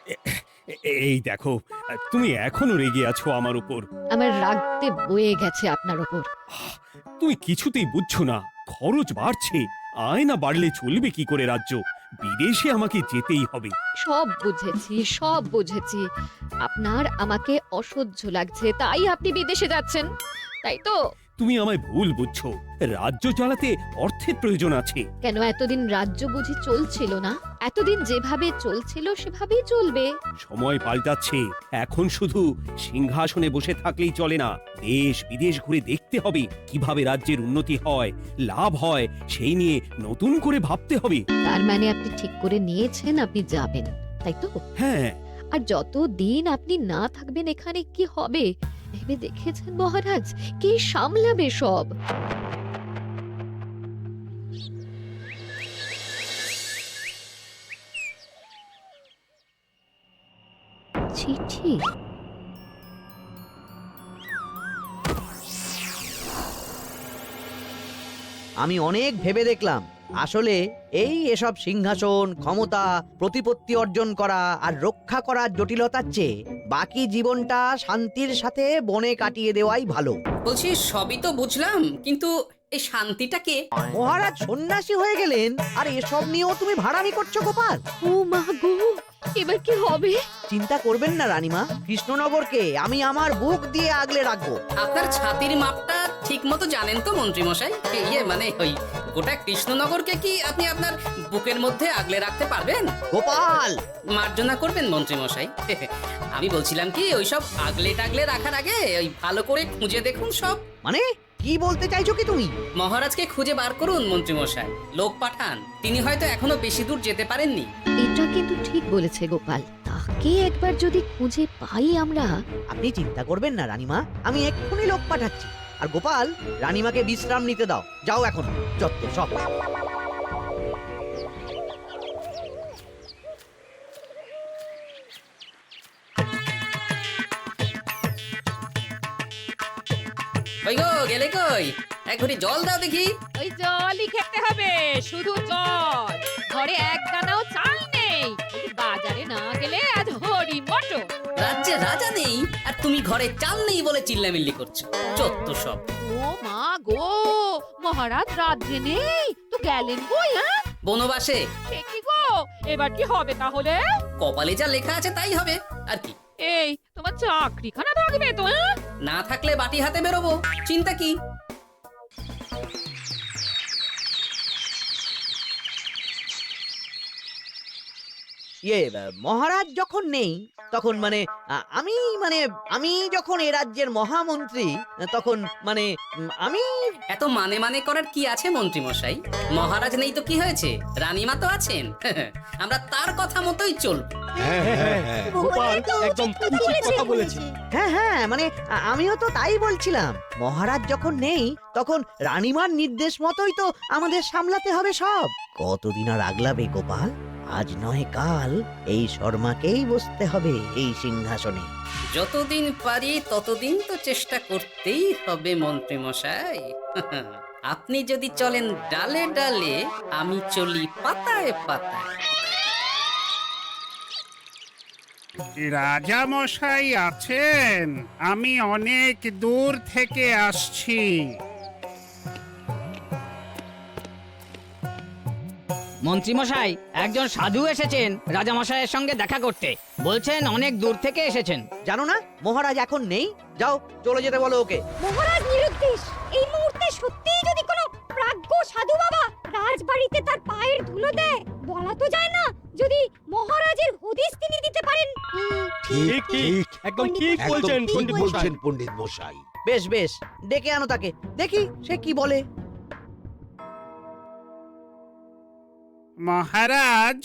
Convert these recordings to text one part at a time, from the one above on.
এ- এই দেখো, তুমি এখনো রেগে আছো আমার উপর। আমার রাগতে বয়ে গেছে আপনার ওপর। তুমি কিছুতেই বুঝছো না, খরচ বাড়ছে। আয় না বাড়লে চলবে কি করে রাজ্য? বিদেশে আমাকে যেতেই হবে। সব বুঝেছি, সব বুঝেছি। আপনার আমাকে অসহ্য লাগছে, তাই আপনি বিদেশে যাচ্ছেন, তাই তো? তুমি আমায় ভুল বুঝছো। রাজ্য চালাতে অর্থের প্রয়োজন আছে। কেন এতদিন রাজ্য বুঝি চলছিল না? এতদিন যেভাবে চলছিল সেভাবেই চলবে। সময় পাল্টাচ্ছে। এখন শুধু সিংহাসনে বসে থাকলেই চলে না, দেশ বিদেশ ঘুরে দেখতে হবে কিভাবে রাজ্যের উন্নতি হয়, লাভ হয়, সেই নিয়ে নতুন করে ভাবতে হবে। তার মানে আপনি ঠিক করে নিয়েছেন আপনি যাবেন, তাই তো? হ্যাঁ। আর যতদিন আপনি না থাকবেন এখানে কি হবে ভেবে দেখেছেন মহারাজ? কে সামলাবে সব? চিঠি? আমি অনেক ভেবে দেখলাম, আসলে এসব সিংহাসন, ক্ষমতা, প্রতিপত্তি অর্জন করা আর রক্ষা করার জটিলতার চেয়ে বাকি জীবনটা শান্তির সাথে বনে কাটিয়ে দেওয়াই ভালো। বলছি সবই তো বুঝলাম, কিন্তু এই শান্তিটাকে মহারাজ সন্ন্যাসী হয়ে গেলেন আর এসব নিয়েও তুমি ভাড়ামি করছো গোপাল? ও মা গো, এবার কি হবে? চিন্তা করবেন না রানীমা, কৃষ্ণনগরকে আমি আমার বুক দিয়ে আগলে রাখবো। আপনার ছাতির মাপটা ঠিক মতো জানেন তো মন্ত্রী মশাই? মানে ওই গোটা কৃষ্ণনগরকে কি আপনি আপনার বুকের মধ্যে আগলে রাখতে পারবেন? গোপাল! মার্জনা করবেন মন্ত্রী মশাই। আমি বলছিলাম কি, ওইসব আগলে টাগলে রাখার আগে ওই ভালো করে খুঁজে দেখুন সব। মানে কি বলতে চাইছো কি তুমি? মহারাজকে খুঁজে বার করুন মন্ত্রী মশাই, লোক পাঠান। তিনি হয়তো এখনো বেশি দূর যেতে পারেননি। এটা কিন্তু ঠিক বলেছে গোপাল, তাকে একবার যদি খুঁজে পাই আমরা। আপনি চিন্তা করবেন না রানীমা, আমি এক্ষুনি লোক পাঠাচ্ছি। আর গোপাল, রানীমাকে বিশ্রাম নিতে দাও, যাও এখন। যত সব। ওই গো, গেলে কই? এক ঘটি জল দাও দেখি। ওই জলই খেতে হবে, শুধু জল। ঘরে এক দানাও চাল নেই। এই বাজারে না গেলে আজ হরি মটো। রাজ্যে রাজা নেই আর তুমি ঘরে চাল নেই বলে চিল্লামিল্লি করছো। চত্ব সব। ও মা গো, মহারাজ রাজ্যে নেই তো গেলেন কই? হ্যাঁ, বনবাসে। সে কি গো, এবার কি হবে তাহলে? কপালে যা লেখা আছে তাই হবে আর কি। এই তোমার চাকরিখানা থাকবে তো? হ্যাঁ, না থাকলে বাটি হাতে বেরোবো, চিন্তা কি? মহারাজ যখন নেই তখন আমি যখন এ রাজ্যের মহামন্ত্রী, তখন আমি এত মানে মানে করার কি আছে মন্ত্রী মশাই? মহারাজ নেই তো কি হয়েছে, রানীমা তো আছেন। আমরা তার কথা মতোই চলবো। গোপাল একদম উচিত কথা বলেছে। হ্যাঁ হ্যাঁ, আমিও তো তাই বলছিলাম। মহারাজ যখন নেই তখন রানীমার নির্দেশ মতোই তো আমাদের সামলাতে হবে সব। কতদিন আর আগলাবে গোপাল? আজ নয় কাল এই শর্মাকেই বসতে হবে এই সিংহাসনে। যতদিন পারি ততদিন তো চেষ্টা করতেই হবে মন্ত্রী মশাই। আপনি যদি চলেন ডালে ডালে, আমি চলি পাতায় পাতায়। রাজা মশাই আছেন? আমি অনেক দূর থেকে আসছি। মন্ত্রীমশাই, একজন সাধু এসেছেন রাজামশাইয়ের সঙ্গে দেখা করতে। বলছেন অনেক দূর থেকে এসেছেন। জানো না মহারাজ এখন নেই? যাও চলে যেতে বলো ওকে। মহারাজ নিরুদ্দেশ। এই মুহূর্তে সত্যিই যদি কোনো প্রাজ্ঞ সাধু বাবা রাজবাড়িতে তার পায়ের ধুলো দেয়, বলা তো যায় না যদি মহারাজের হদিস তিনি দিতে পারেন। ঠিক ঠিক, একদম ঠিক বলছেন পণ্ডিত মশাই। বেশ বেশ, ডেকে আনো তাকে, দেখি সে কি বলে। মহারাজ,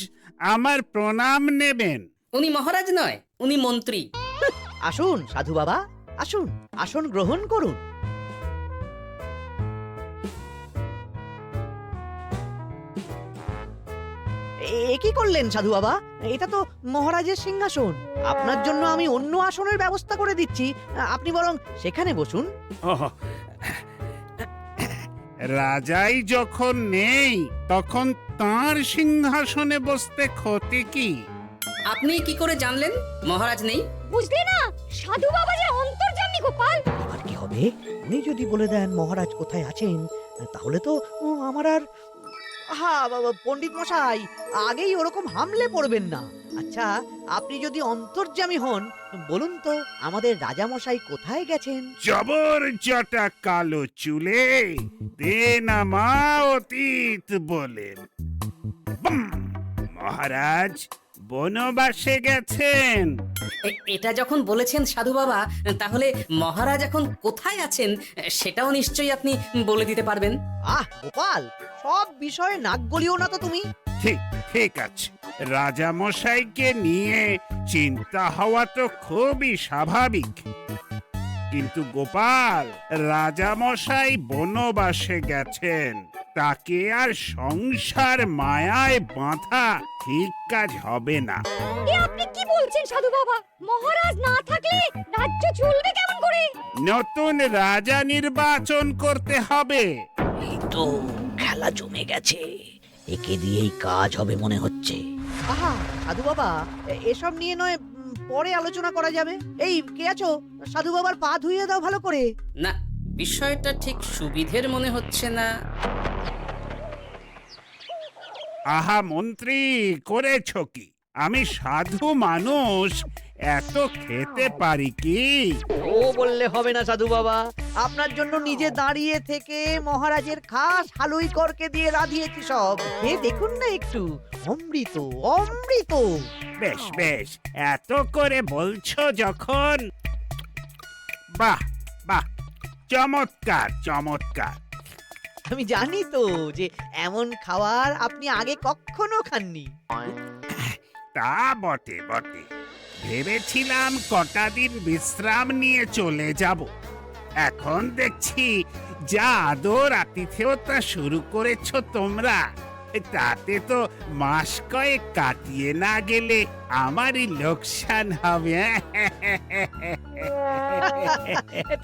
আমার প্রণাম নেবেন। উনি মহারাজ নয়, উনি মন্ত্রী। আসুন সাধু বাবা, আসুন, আসন গ্রহণ করুন। এ কি করলেন সাধু বাবা? এটা তো মহারাজের সিংহাসন। আপনার জন্য আমি অন্য আসনের ব্যবস্থা করে দিচ্ছি, আপনি বরং সেখানে বসুন। রাজাই যখন নেই তখন তাঁর সিংহাসনে বসতে ক্ষতি কি? আপনি কি করে জানলেন মহারাজ নেই? বুঝলি না সাধু বাবা যে অন্তর্যামী গোপাল। এবার কি হবে? উনি যদি বলে দেন মহারাজ কোথায় আছেন, তাহলে তো আমার আর পণ্ডিত মশাই, আগেই ওরকম হামলে পড়বেন না। আচ্ছা, আপনি যদি অন্তর্যামী হন, বলুন তো আমাদের রাজা মশাই কোথায় গেছেন? জবর জটা কালো চুলে দেনামা অতীত বলেন। বুম! মহারাজ বনবাসে গেছেন। এটা যখন বলেছেন সাধু বাবা, তাহলে মহারাজ এখন কোথায় আছেন সেটাও নিশ্চয়ই আপনি বলে দিতে পারবেন। গোপাল, সব বিষয়ে নাক গলিও না তো তুমি। ঠিক ঠিক আছে, রাজা মশাইকে নিয়ে চিন্তা হওয়া তো খুবই স্বাভাবিক, কিন্তু গোপাল, রাজা মশাই বনবাসে গেছেন, তাকে আর সংসার মায়ায় বাঁধা ঠিক কাজ হবে না। এ আপনি কি বলছেন সাধু বাবা? মহারাজ না থাকলে রাজ্য চলবে কেমন করে? নতুন রাজা নির্বাচন করতে হবে। এই তো খেলা জমে গেছে, একে দিয়েই কাজ হবে মনে হচ্ছে। সাধু বাবা, এসব নিয়ে নয় পরে আলোচনা করা যাবে। এই কে আছো? সাধু বাবার পা ধুইয়ে দাও ভালো করে। না, বিষয়টা ঠিক সুবিধের মনে হচ্ছে না। আহা মন্ত্রী, করেছ কি? আমি সাধু মানুষ, এত খেতে পারি কি? ও বললে হবে না সাধু বাবা, আপনার জন্য নিজে দাঁড়িয়ে থেকে মহারাজের খাস হালুই করকে দিয়ে রাঁধিয়েছি সব। দেখুন না একটু, অমৃত অমৃত। বেশ বেশ, এত করে বলছো যখন, বাহ বাহ, চমৎকার চমৎকার। আমি জানি তো যে এমন খাবার আপনি আগে কখনো খাননি। তা বটে বটে, ভেবেছিলাম কটা দিন বিশ্রাম নিয়ে চলে যাব। এখন দেখছি যা আদর আতিথেয়তা শুরু করেছো তোমরা, তাতে তো মাস কয়েক কাটিয়ে না গেলে আমারই লোকসান হবে।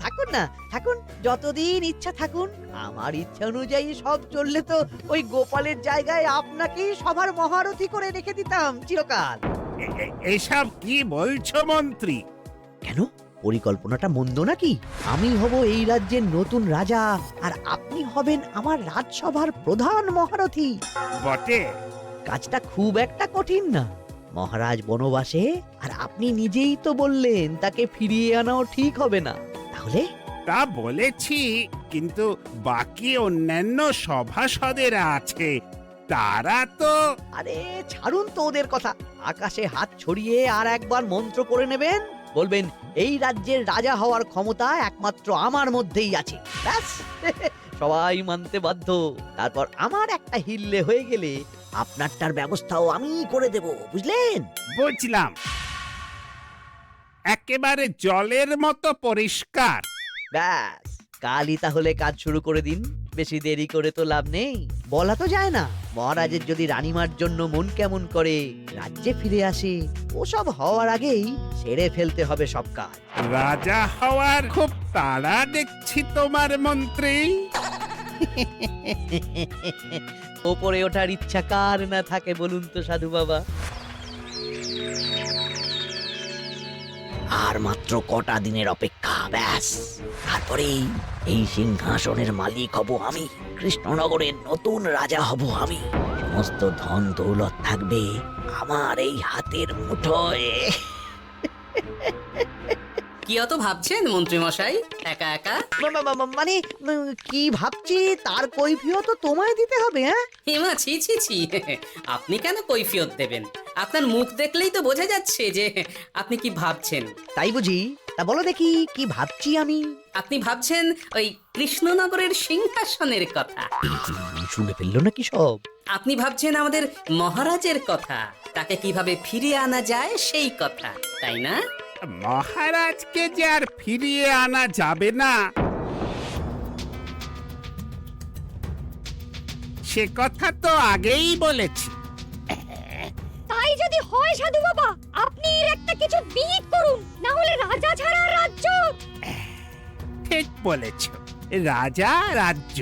থাকুন না, থাকুন, যতদিন ইচ্ছা থাকুন। আমার ইচ্ছা অনুযায়ী সব চললে তো ওই গোপালের জায়গায় আপনাকেই সবার মহারথী করে রেখে দিতাম চিরকাল। এসব কি বলছো মন্ত্রী? কেন, পরিকল্পনাটা মন্দ নাকি? আমি হব এই রাজ্যের নতুন রাজা, আর আপনি হবেন আমার রাজসভার প্রধান মহারথী। বটে, কাজটা খুব একটা কঠিন না। মহারাজ বনবাসে, আর আপনি নিজেই তো বললেন তাকে ফিরিয়ে আনাও ঠিক হবে না। তাহলে তা বলেছি, কিন্তু বাকি অন্যান্য সভাসদেরা আছে, তারা তো। আরে ছাড়ুন তো ওদের কথা। আকাশে হাত ছড়িয়ে আর একবার মন্ত্র করে নেবেন, বলবেন এই রাজ্যের রাজা হওয়ার ক্ষমতা একমাত্র আমার মধ্যেই আছে, ব্যাস। সবাই মানতে বাধ্য। তারপর আমার একটা হিল্লে হয়ে গেলে আপনারটার ব্যবস্থাও আমি করে দেব, বুঝলেন? বুঝলাম, একেবারে জলের মতো পরিষ্কার। ব্যাস, কালই তাহলে কাজ শুরু করে দিন। বেশি দেরি করে তো লাভ নেই। বলা তো যায় না, মহারাজের যদি রানীমার জন্য মন কেমন করে, রাজ্যে ফিরে আসে, ওসব হওয়ার আগেই সেরে ফেলতে হবে সব কাজ। রাজা হওয়ার খুব তাড়া দেখছি তোমার মন্ত্রী। ওপরে ওঠার ইচ্ছা কার না থাকে বলুন তো সাধু বাবা? আর মাত্র কটা দিনের অপেক্ষা, ব্যাস। তারপরেই এই সিংহাসনের মালিক হব আমি, কৃষ্ণনগরের নতুন রাজা হব আমি। সমস্ত ধন দৌলত থাকবে আমার এই হাতের মুঠোয়। কি অত ভাবছেন মন্ত্রী মশাই একা একা? মানে কি ভাবছি তার কৈফিয়ত তো তোমায় দিতে হবে। হিমা, ছি ছি ছি, আপনি কেন কৈফিয়ত দেবেন? আপনার মুখ দেখলেই তো বোঝা যাচ্ছে যে আপনি কি ভাবছেন। তাই বুঝি? তা বলো দেখি কি ভাবছি আমি। আপনি ভাবছেন ওই কৃষ্ণনগরের সিংহাসনের কথা। শুনে ফেললো নাকি সব? আপনি ভাবছেন আমাদের মহারাজের কথা, তাকে কিভাবে ফিরিয়ে আনা যায় সেই কথা, তাই না? মহারাজকে যে আর ফিরিয়ে আনা যাবে না, সে কথা তো আগেই বলেছি। তাই যদি হয় সাধু বাবা, আপনি এর একটা কিছু বিহিত করুন, না হলে রাজা ছাড়া রাজ্য। ঠিক বলেছ, রাজা রাজ্য,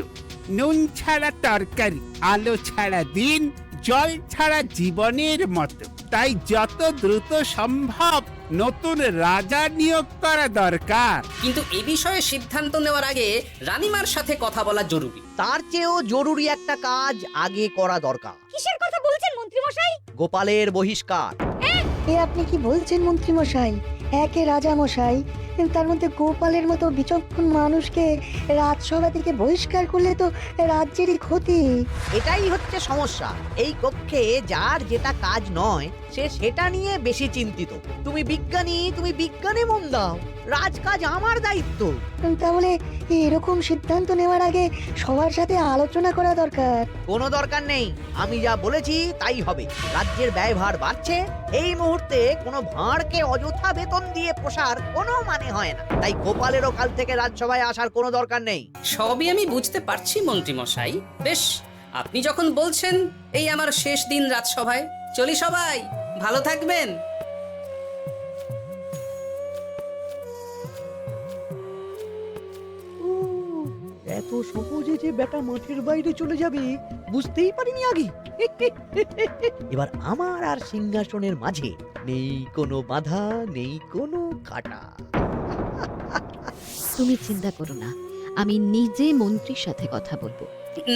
নুন ছাড়া তরকারি, আলো ছাড়া দিন, জল ছাড়া জীবনের মতো। তাই যত দ্রুত সম্ভব নতুন রাজা নিয়োগ করা দরকার। কিন্তু এ বিষয়ে সিদ্ধান্ত নেওয়ার আগে রানীমার সাথে কথা বলা জরুরি। তার চেয়েও জরুরি একটা কাজ আগে করা দরকার। কিসের কথা বলছেন মন্ত্রী মশাই? গোপালের বহিষ্কার। এ আপনি কি বলছেন মন্ত্রী মশাই? একে রাজা মশাই, তার মধ্যে গোপালের মতো বিচক্ষণ মানুষকে রাজসভা থেকে বহিষ্কার করলে তো রাজ্যেরই ক্ষতি। এটাই হচ্ছে সমস্যা। এই কক্ষে যার যেটা কাজ নয় সে সেটা নিয়ে বেশি চিন্তিত। তুমি বিজ্ঞানে মন দাও, রাজকাজ আমার দায়িত্ব। তাহলে এরকম সিদ্ধান্ত নেওয়ার আগে সবার সাথে আলোচনা করা দরকার। কোনো দরকার নেই, আমি যা বলেছি তাই হবে। রাজ্যের ব্যয়ভার বাড়ছে, এই মুহূর্তে কোনো ভাঁড়কে অযথা বেতন দিয়ে পোষার কোনো মানে হয় না। তাই গোপালেরও কাল থেকে রাজসভায় আসার কোনো দরকার নেই। সবই আমি বুঝতে পারছি মন্ত্রী মশাই। বেশ, আপনি যখন বলছেন, এই আমার শেষ দিন রাজসভায়, চলি সবাই, ভালো থাকবেন। এত সহজে যে বেটা মাঠের বাইরে চলে যাবে বুঝতেই পারিনি আগে। এবার আমার আর সিংহাসনের মাঝে নেই কোনো বাধা, নেই কোনো কাটা। তুমি চিন্তা করো না, আমি নিজে মন্ত্রীর সাথে কথা বলবো।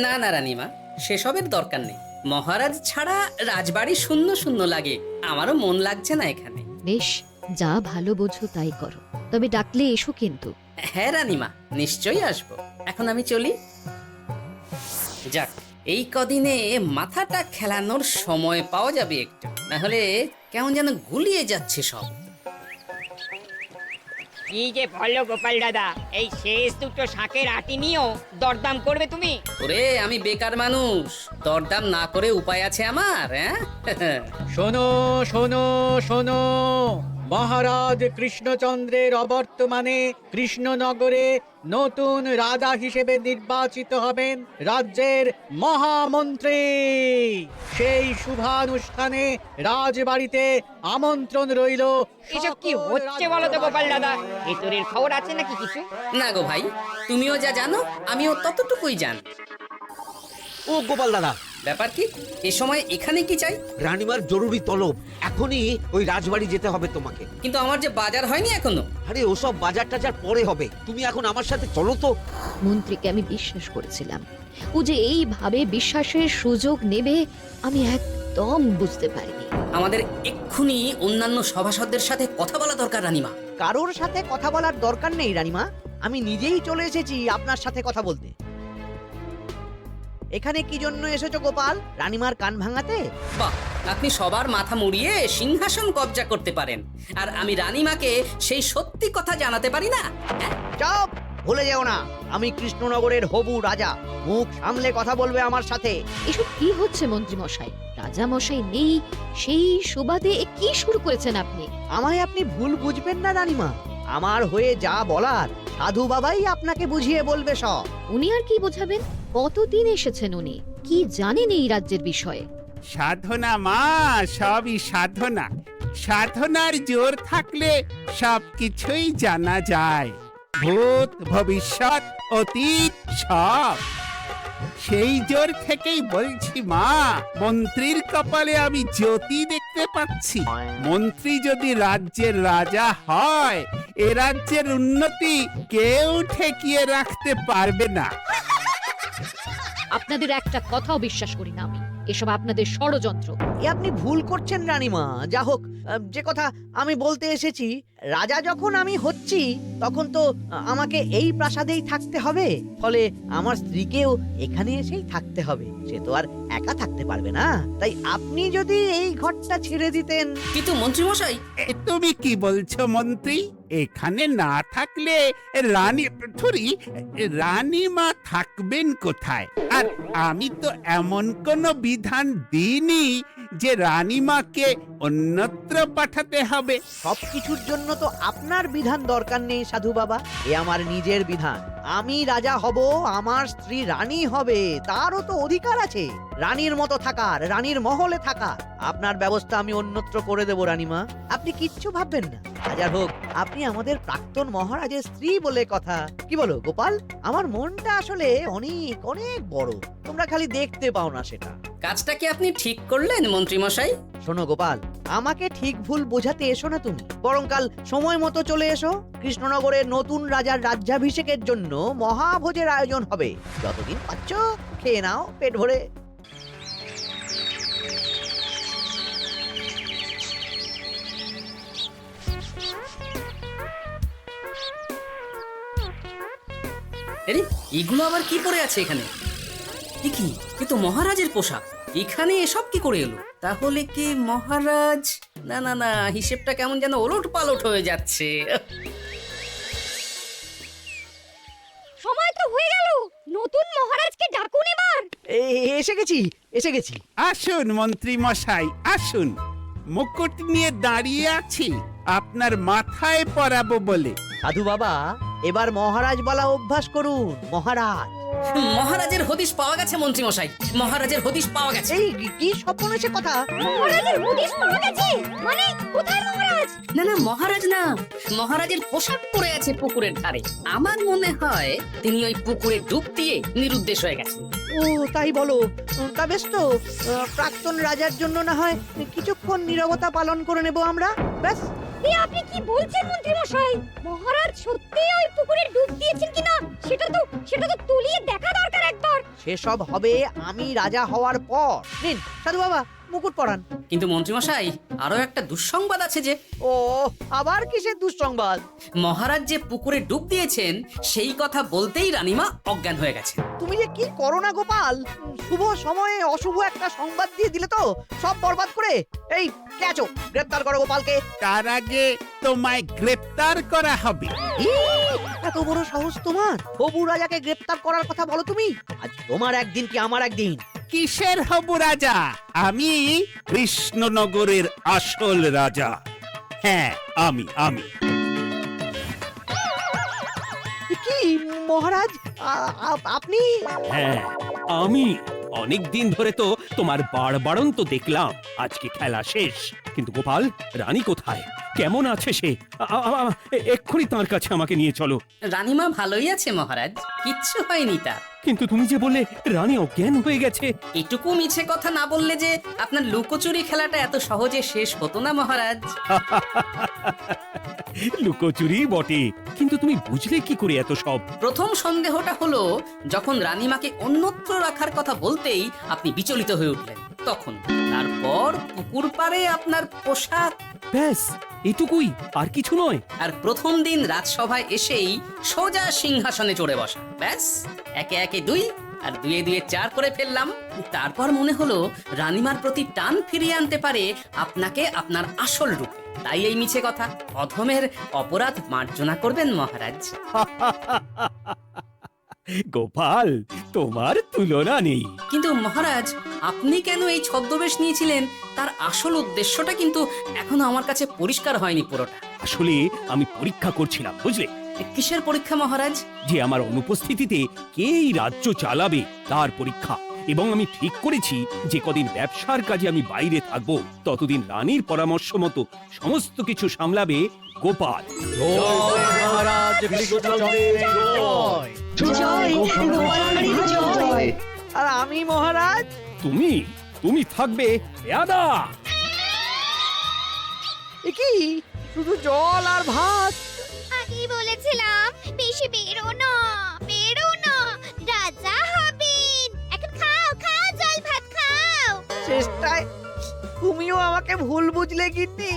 না না রানীমা, সেসবের দরকার নেই। মহারাজ ছাড়া রাজবাড়ি শূন্য শূন্য লাগে, আমারও মন লাগছে না এখানে। বেশ, যা ভালো বোঝো তাই করো, তবে ডাকলে এসো কিন্তু। হ্যাঁ রানীমা, নিশ্চয়ই আসবো। এখন আমি চলি। যাক, এই কদিনে মাথাটা খেলানোর সময় পাওয়া যাবে একটু, না হলে কেমন যেন গুলিয়ে যাচ্ছে সব। কি যে বলো গোপাল দাদা, এই শেষ দুটো শাকের আটি নিয়েও দরদাম করবে তুমি? ওরে, আমি বেকার মানুষ, দরদাম না করে উপায় আছে আমার? হ্যাঁ শোনো শোনো শোনো, মহারাজ কৃষ্ণচন্দ্রের অবর্তমানে কৃষ্ণনগরে নতুন রাজা হিসেবে নির্বাচিত হবেন রাজ্যের মহামন্ত্রী। সেই শুভানুষ্ঠানে রাজবাড়িতে আমন্ত্রণ রইল। এসব কি হচ্ছে বলো তো গোপাল দাদা? ভেতরের খবর আছে নাকি কিছু? না গো ভাই, তুমিও যা জানো আমিও ততটুকুই জানি। ও গোপাল দাদা, ব্যাপার কি? এ সময় এখানে কি চাই? রানীমার জরুরি তলব, এখনই ওই রাজবাড়ি যেতে হবে তোমাকে। কিন্তু আমার যে বাজার হয়নি এখনো। আরে ওসব বাজার টাজার পরে হবে, তুমি এখন আমার সাথে চলো তো। মন্ত্রীকে আমি বিশ্বাস করেছিলাম, ও যে এইভাবে বিশ্বাসের সুযোগ নেবে আমি একদম বুঝতে পারিনি। আমাদের এক্ষুনি অন্যান্য সভাসদদের সাথে কথা বলা দরকার রানীমা। কারোর সাথে কথা বলার দরকার নেই রানীমা, আমি নিজেই চলে এসেছি আপনার সাথে কথা বলতে। এখানে কি জন্য এসেছো গোপাল? রানীমার কান ভাঙাতে? বাহ, আপনি সবার মাথা মুড়িয়ে সিংহাসন কবজা করতে পারেন, আর আমি রানীমাকে সেই সত্যি কথা জানাতে পারি না? চুপ! ভুলে যেও না, আমি কৃষ্ণনগরের হবু রাজা। মুখ সামলে কথা বলবে আমার সাথে। এসব কি হচ্ছে মন্ত্রী মশাই? রাজা মশাই নেই, সেই সুবাদে এ কি শুরু করেছেন আপনি? আমায় আপনি ভুল বুঝবেন না রানীমা, আমার হয়ে যা বলার সাধু বাবাই আপনাকে বুঝিয়ে বলবে সব। উনি আর কি বোঝাবেন? কতদিন এসেছেন উনি, কি জানেন এই রাজ্যের বিষয়ে? সাধনা মা, সবই সাধনা। সাধনার জোর থাকলে সবকিছুই জানা যায়, ভূত ভবিষ্যৎ অতীত সব। সেই জোর থেকেই বলছি মা, মন্ত্রীর কপালে আমি জ্যোতি দেখতে পাচ্ছি। মন্ত্রী যদি রাজ্যের রাজা হয়, এ রাজ্যের উন্নতি কেউ ঠেকিয়ে রাখতে পারবে না। আপনাদের একটা কথাও বিশ্বাস করি না আমি, এসব আপনাদের ষড়যন্ত্র। এ আপনি ভুল করছেন রানীমা। যা হোক, যে কথা আমি বলতে এসেছি, রাজা যখন আমি হচ্ছি তখন তো আমাকে এই প্রাসাদেই থাকতে হবে, ফলে আমার স্ত্রীকেও এখানে এসেই থাকতে হবে। সে তো আর একা থাকতে পারবে না, তাই আপনি যদি এই ঘরটা ছেড়ে দিতেন। কিন্তু মন্ত্রী মশাই, তুমি কি বলছো মন্ত্রী? এখানে না থাকলে রানীমা থাকবেন কোথায়? আর আমি তো এমন কোনো বিধান দিইনি যে রানীমাকে অন্যত্র পাঠাতে হবে। সবকিছুর জন্য তো আপনার বিধান দরকার নেই সাধু বাবা, এ আমার নিজের বিধান। আমি রাজা হব, আমার স্ত্রী রানী হবে, তারও তো অধিকার আছে রানীর মতো থাকার, রানীর মহলে থাকার। আপনার ব্যবস্থা আমি অন্যত্র করে দেব রানীমা, আপনি কিচ্ছু ভাববেন না। হাজার হোক, আপনি আমাদের প্রাক্তন মহারাজের স্ত্রী বলে কথা। কি বলো গোপাল? আমার মনটা আসলে অনেক অনেক বড়, তোমরা খালি দেখতে পাও না সেটা। কাজটা কি আপনি ঠিক করলেন মন্ত্রী মশাই? শোনো গোপাল, আমাকে ঠিক ভুল বোঝাতে এসো না তুমি, বরং কাল সময় মতো চলে এসো। কৃষ্ণনগরের নতুন রাজার রাজ্যাভিষেকের জন্য মহাভোজের আয়োজন হবে। যতদিন পাচ্ছ খেয়ে নাও পেট ভরে। আরে এগুলো আবার কি পরে আছে এখানে? এ কি, এ তো মহারাজের পোশাক। এখানে এসব কি করে এলো? তাহলে কি মহারাজ? না না না, হিসেবটা কেমন যেন ওলট পালট হয়ে যাচ্ছে। সময় তো হয়ে গেল, নতুন মহারাজকে ডাকুন এবার। এসে গেছি, এসে গেছি। আসুন মন্ত্রী মশাই আসুন, মুকুট নিয়ে দাঁড়িয়ে আছি আপনার মাথায় পরাবো বলে। সাধু বাবা, এবার মহারাজ বলা অভ্যাস করুন। মহারাজ। মহারাজের হদিশ পাওয়া গেছে মন্ত্রী মশাই, মহারাজের হদিশ পাওয়া গেছে। এই কি সর্বনাশের কথা? মহারাজের হদিশ পাওয়া গেছে? মানে কোথায় মহারাজ? না না, মহারাজ না, মহারাজের পোশাক পরে আছে পুকুরের ধারে। আমার মনে হয় তিনি ওই পুকুরে ডুব দিয়ে নিরুদ্দেশ হয়ে গেছেন। ও তাই বলো? তা বেশ তো, প্রাক্তন রাজার জন্য না হয় কিছুক্ষণ নীরবতা পালন করে নেব আমরা, ব্যাস। আপনি কি বলছেন মন্ত্রী মশাই? মহারাজ সত্যি ওই পুকুরে ডুব দিয়েছেন কিনা সেটা তো তুলিয়ে দেখা দরকার একবার। সেসব হবে আমি রাজা হওয়ার পর। নিন সাধু বাবা, মুকুট পরান। কিন্তু মন্ত্রী মশাই, আরো একটা দুঃসংবাদ আছে যে। ও আবার কিসের দুঃসংবাদ? মহারাজ যে পুকুরে ডুব দিয়েছেন সেই কথা বলতেই রানীমা অজ্ঞান হয়ে গেছে। তুমি যে কি করো না গোপাল, শুভ সময়ে অশুভ একটা সংবাদ দিয়ে দিলে তো সব বরবাদ করে। এই কে আছো? গ্রেফতার করো গোপালকে। তার আগে তোমায় গ্রেপ্তার করা হবে। এত বড় সাহস তোমার? হবু রাজাকে গ্রেফতার করার কথা বলো তুমি? আজ তোমার একদিন কি আমার একদিন। কিসের হবু রাজা? আমি কৃষ্ণনগরের আসল রাজা। হ্যাঁ আমি। কি মহারাজ, আপনি? হ্যাঁ আমি। অনেক দিন ধরে তো তোমার বাড়বাড়ন্ত দেখলাম, আজকে খেলা শেষ। কিন্তু গোপাল, রানী কোথায়? কেমন আছে সে? এক্ষুনি তার কাছে আমাকে নিয়ে চলো। রানীমা ভালোই আছে মহারাজ, কিচ্ছু হয়নি তার। কিন্তু তুমি যে বললে রানী অজ্ঞান হয়ে গেছে। এটুকু মিছে কথা না বললে যে আপনার লুকোচুরি খেলাটা এত সহজে শেষ হতো না মহারাজ। লুকোচুরি বটে, কিন্তু তুমি বুঝলে কি করে এত সব? প্রথম সন্দেহটা হলো যখন রানীমাকে অন্যত্র রাখার কথা বলতেই আপনি বিচলিত হয়ে উঠলেন, তখন। তারপর পুকুর পাড়ে আপনার পোশাক। ব্যাস এটুকুই, আর কিছু নয়। আর প্রথম দিন রাজসভায় এসেই সোজা সিংহাসনে চড়ে বসা। ব্যাস, একে একে 2 আর 2 2 4 করে ফেললাম। তারপর মনে হলো রানীমার প্রতি টান ফিরিয়ে আনতে পারে আপনাকে আপনার আসল রূপে। তাই এই মিছে কথা। অধমের অপরাধ মার্জনা করবেন মহারাজ। গোপাল, তোমার তুলনা নেই। কিন্তু মহারাজ, আপনি কেন এই ছদ্মবেশ নিয়েছিলেন তার আসল উদ্দেশ্যটা কিন্তু এখনো আমার কাছে পরিষ্কার হয়নি পুরোটা। আসলে আমি পরীক্ষা করছিলাম, বুঝলে? কিসের পরীক্ষা মহারাজ? যে আমার অনুপস্থিতিতে কে এই রাজ্য চালাবে তার পরীক্ষা। এবং আমি ঠিক করেছি যে কদিন ব্যবসার কাজে আমি বাইরে থাকবো, ততদিন রানীর পরামর্শ মতো সমস্ত কিছু সামলাবে গোপাল। আর আমি মহারাজ? তুমি থাকবে পেয়াদা। কি শুধু জল আর ভাত? আগেই বলেছিলাম বেশি বেরো না, রাজা হবেন। এখন খাও জল ভাত খাও। চেষ্টায় তুমিও আমাকে ভুল বুঝলে গিন্নি।